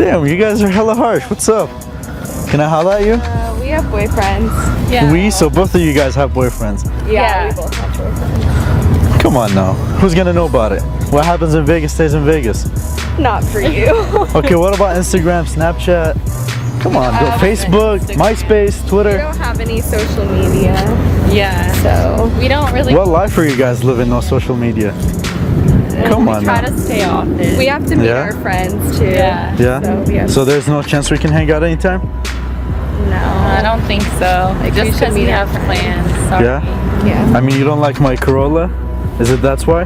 Damn, you guys are hella harsh. What's up? Can I holla at you? We have boyfriends. Yeah. So both of you guys have boyfriends? Yeah, we both have boyfriends. Come on now. Who's gonna know about it? What happens in Vegas stays in Vegas. Not for you. Okay, what about Instagram, Snapchat? Come on, Facebook, MySpace, Twitter. We don't have any social media. Yeah. So we don't really. What life are you guys living, no social media? Come on We try now. to stay off it. We have to meet our friends too. Yeah? So there's no chance we can hang out anytime? No, I don't think so. Like, just because we have plans. Sorry. Yeah? I mean, you don't like my Corolla? Is it that's why?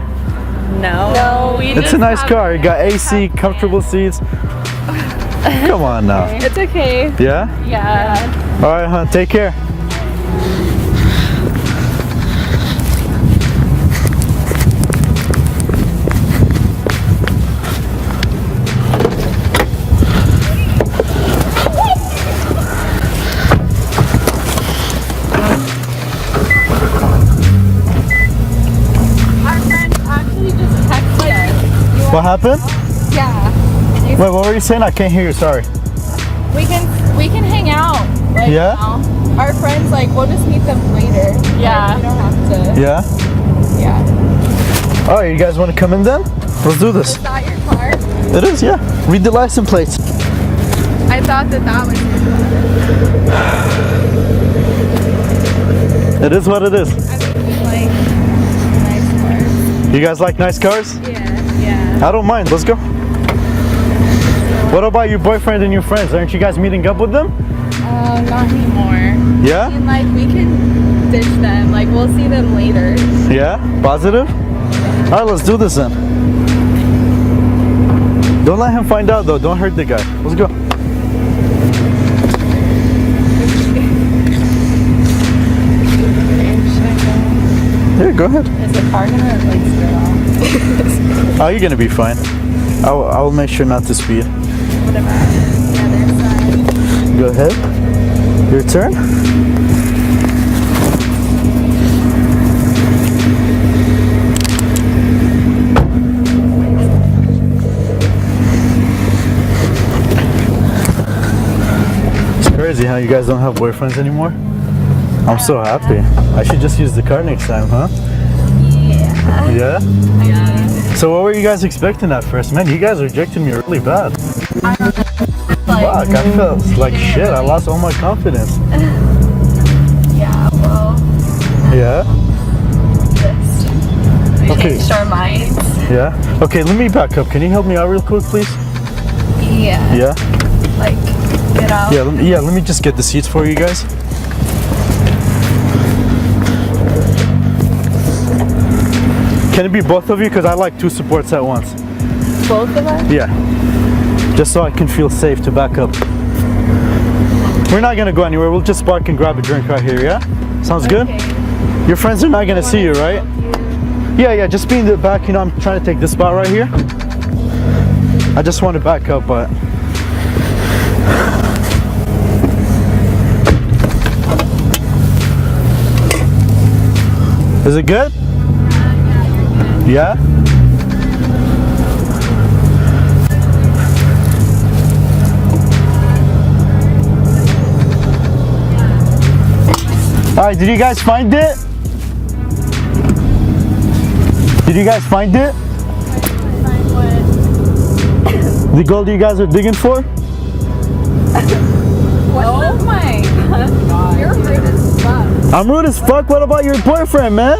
No, It's a nice car. It got AC, comfortable seats. Come on now. It's okay. Yeah? Yeah. All right, hon. Take care. What happened? Yeah. Wait, what were you saying? I can't hear you, sorry. We can hang out. Like, Yeah? now. Our friends, like, we'll just meet them later. Yeah. Like, we don't have to. Yeah? Yeah. Alright, you guys want to come in then? Let's do this. Is that your car? It is, yeah. Read the license plates. I thought that was your car. It is what it is. I mean, we like nice cars. You guys like nice cars? Yeah. I don't mind. Let's go. What about your boyfriend and your friends? Aren't you guys meeting up with them? Not anymore. Yeah? I mean, like, we can ditch them. Like, we'll see them later. Yeah? Positive? Alright, let's do this then. Don't let him find out though. Don't hurt the guy. Let's go. Yeah, go ahead. Is the car gonna, like, spit off? Oh, you're gonna be fine. I'll make sure not to speed. What about the other side? Go ahead. Your turn. It's crazy how you guys don't have boyfriends anymore. I'm so happy. I should just use the car next time, huh? Yeah. Yeah? Yeah. So what were you guys expecting at first? Man, you guys rejected me really bad. I don't know. Fuck, I felt like shit. I lost all my confidence. Yeah, well, Yeah? we Okay. changed our minds. Yeah? Okay, let me back up. Can you help me out real quick, please? Yeah. Yeah? Like, get out. Yeah, let me just get the seats for you guys. Can it be both of you? Because I like two supports at once. Both of us? Yeah. Just so I can feel safe to back up. We're not gonna go anywhere. We'll just park and grab a drink right here, yeah? Sounds good? Your friends are not gonna see you, right? Yeah, just be in the back. You know, I'm trying to take this spot right here. I just want to back up, but... Is it good? Yeah? Alright, did you guys find it? Did you guys find it? Find what? The gold you guys are digging for? Oh my god. You're rude as fuck. I'm rude as fuck. What about your boyfriend, man?